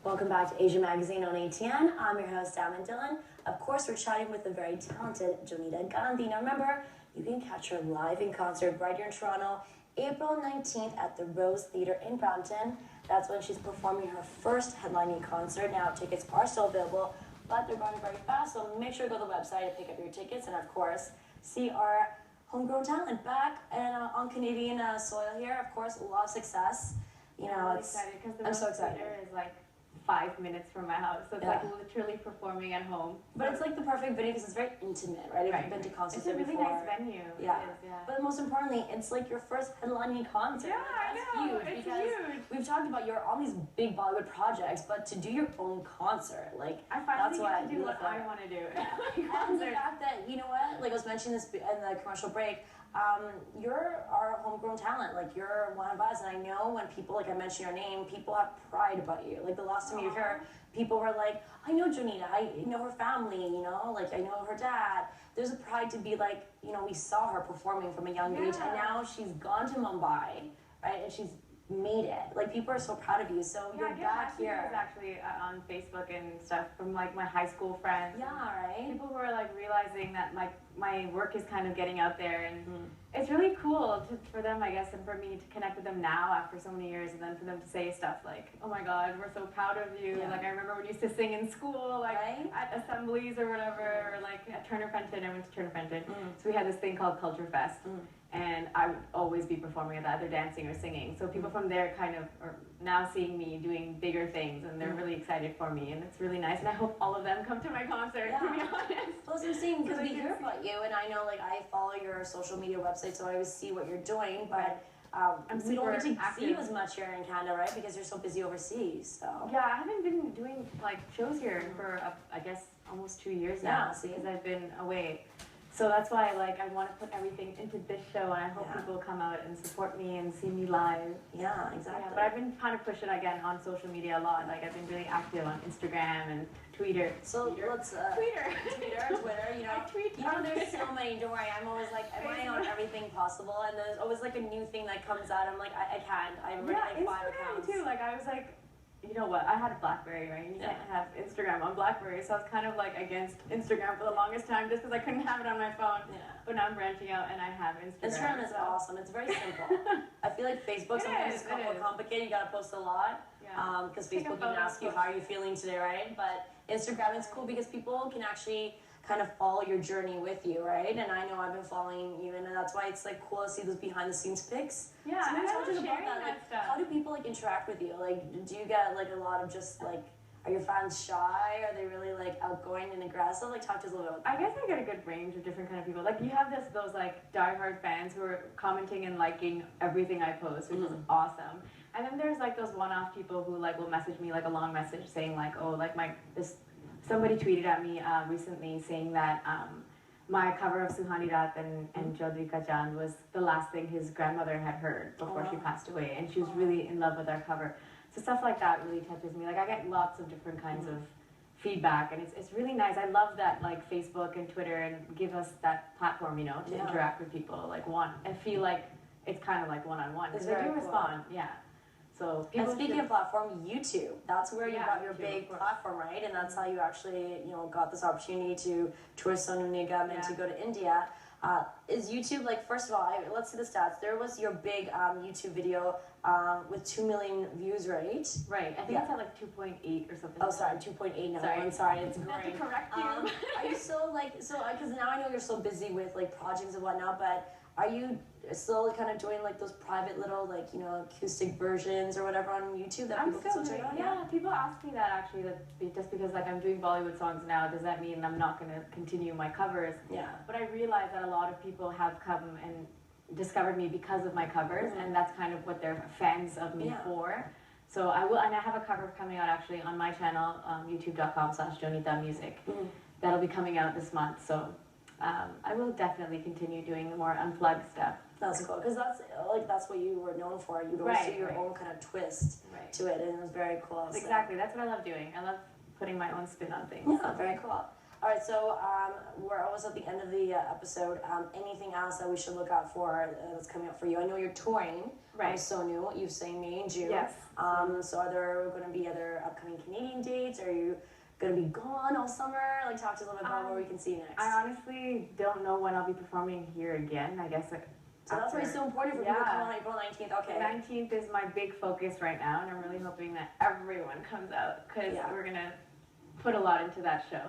Welcome back to Asia Magazine on ATN. I'm your host, Damon Dillon. Of course, we're chatting with the very talented Jonita Gandhi. Now remember, you can catch her live in concert right here in Toronto, April 19th at the Rose Theatre in Brampton. That's when she's performing her first headlining concert. Now, tickets are still available, but they're running very fast, so make sure to go to the website and pick up your tickets. And of course, see our homegrown talent back and on Canadian soil here. Of course, a lot of success. You know, I'm really excited because the I'm so Rose excited. Theatre is like 5 minutes from my house, so it's like literally performing at home. But it's like the perfect venue because it's very intimate, right? If you've been to concerts it's a really before. nice venue. Yeah. It is, yeah. But most importantly, it's like your first headlining concert. Yeah, Like, that's I know. huge It's because huge. we've talked about you're on these big Bollywood projects, but to do your own concert, like I finally that's what get to do what I want to do. And the fact that, you know what, like I was mentioning this in the commercial break, you're our homegrown talent. Like, you're one of us, and I know when people, like I mention your name, people have pride about you. Like, the last time you were here, people were like, I know Jonita, I know her family, you know, like, I know her dad. There's a pride to be like, you know, we saw her performing from a young age, and now she's gone to Mumbai, right, and she's made it. Like, people are so proud of you, so you're back here. Actually on Facebook and stuff from like my high school friends. Yeah, right? People who are like realizing that like my work is kind of getting out there, and it's really cool for them, I guess, and for me to connect with them now after so many years, and then for them to say stuff like, oh my God, we're so proud of you. Like, I remember when you used to sing in school, like at assemblies or whatever, or like at Turner Fenton. I went to Turner Fenton. So we had this thing called Culture Fest. And I would always be performing at that, either dancing or singing. So people from there kind of are now seeing me doing bigger things, and they're really excited for me, and it's really nice. And I hope all of them come to my concert, to be honest. Well, I'm saying, because we hear about you, and I know, like, I follow your social media website, so I always see what you're doing, but we don't get to see you as much here in Canada, right? Because you're so busy overseas, so. Yeah, I haven't been doing, like, shows here for, I guess, almost 2 years now, because I've been away. So that's why, like, I want to put everything into this show, and I hope people come out and support me and see me live. Yeah, exactly. Yeah, but I've been kind of pushing again on social media a lot. Like, I've been really active on Instagram and Twitter. So let's Twitter, you know. You know, there's so many. Don't worry, I'm always like, am I on everything possible? And there's always like a new thing that comes out. I'm like, I can't. I'm already like 5 accounts. Too. Like, I was like, you know what? I had a BlackBerry, right? And you can't have Instagram on BlackBerry, so I was kind of like against Instagram for the longest time, just because I couldn't have it on my phone. Yeah. But now I'm branching out, and I have Instagram. Instagram is awesome. It's very simple. I feel like Facebook sometimes is more complicated. You gotta post a lot. Because Facebook can ask you how are you feeling today, right? But Instagram is cool because people can actually kind of follow your journey with you, right? And I know I've been following you, and that's why it's like cool to see those behind the scenes pics. Yeah, so and I was sharing about that. Like, how do people like interact with you? Like, do you get like a lot of just like, are your fans shy? Are they really like outgoing and aggressive? Like, talk to us a little bit about that. I guess I get a good range of different kind of people. Like, you have those like diehard fans who are commenting and liking everything I post, which is awesome. And then there's like those one-off people who like will message me like a long message saying like, oh, like somebody tweeted at me recently saying that my cover of Suhani Raat and Jonita Gandhi was the last thing his grandmother had heard before she passed away, and she was really in love with our cover. So stuff like that really touches me. Like, I get lots of different kinds of feedback, and it's really nice. I love that, like, Facebook and Twitter and give us that platform, you know, to interact with people. Like, I feel like it's kind of like one-on-one. Because they do respond, So and speaking of platform, YouTube, that's where you got your big platform, right? And that's how you actually, you know, got this opportunity to tour Sonu Nigam and to go to India. Is YouTube, like, first of all, let's see the stats. There was your big YouTube video with 2 million views, right? Right. I think it's at like 2.8 or something. Oh, sorry, 2.8 now. I'm sorry, it's growing. I have to correct you. Are you still like, because now I know you're so busy with like projects and whatnot, but are you still kind of doing like those private little, like, you know, acoustic versions or whatever on YouTube that people can still check out? Yeah, people ask me that actually, that just because like I'm doing Bollywood songs now, does that mean I'm not going to continue my covers? Yeah. But I realize that a lot of people have come and discovered me because of my covers, and that's kind of what they're fans of me for. So I will, and I have a cover coming out actually on my channel, youtube.com/Jonita Music. That'll be coming out this month, so I will definitely continue doing the more unplugged stuff. That's cool, because that's what you were known for. You'd always do your own kind of twist to it, and it was very cool. Exactly, that's what I love doing. I love putting my own spin on things. Yeah, very cool. All right, so we're almost at the end of the episode. Anything else that we should look out for that's coming up for you? I know you're touring. Right. Sonu, you've sang May and June. Yes. So are there going to be other upcoming Canadian dates? Are you going to be gone all summer? Like, talk to us a little bit about where we can see you next. I honestly don't know when I'll be performing here again. I guess. So that's why it's so important for people to come on April 19th. Okay. The 19th is my big focus right now, and I'm really hoping that everyone comes out because we're going to put a lot into that show.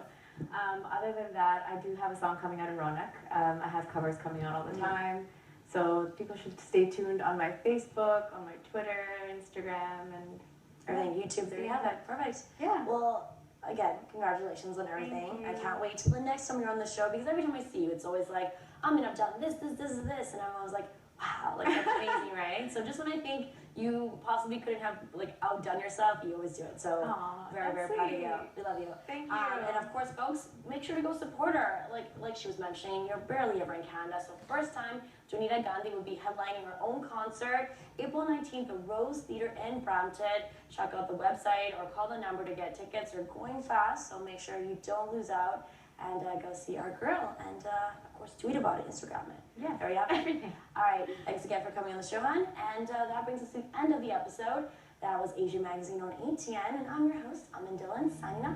Other than that, I do have a song coming out in Roanoke. I have covers coming out all the time. So people should stay tuned on my Facebook, on my Twitter, Instagram, and everything. YouTube, there you have it. Perfect. Yeah. Well, again, congratulations on everything. I can't wait till the next time you're on the show, because every time I see you, it's always like, I mean, I've done this, and I'm always like, wow, like that's amazing, right? So just when I think you possibly couldn't have like outdone yourself, you always do it. So very proud of you. We love you. Thank you. And of course, folks, make sure to go support her. Like she was mentioning, you're barely ever in Canada, so first time Jonita Gandhi will be headlining her own concert April 19th, the Rose Theatre in Brampton. Check out the website or call the number to get tickets. They're going fast, so make sure you don't lose out. And go see our girl, and of course tweet about it, Instagram it. Yeah, there you have it. everything. All right, thanks again for coming on the show, hon. And that brings us to the end of the episode. That was Asian Magazine on ATN, and I'm your host, Amin Dillon, signing off.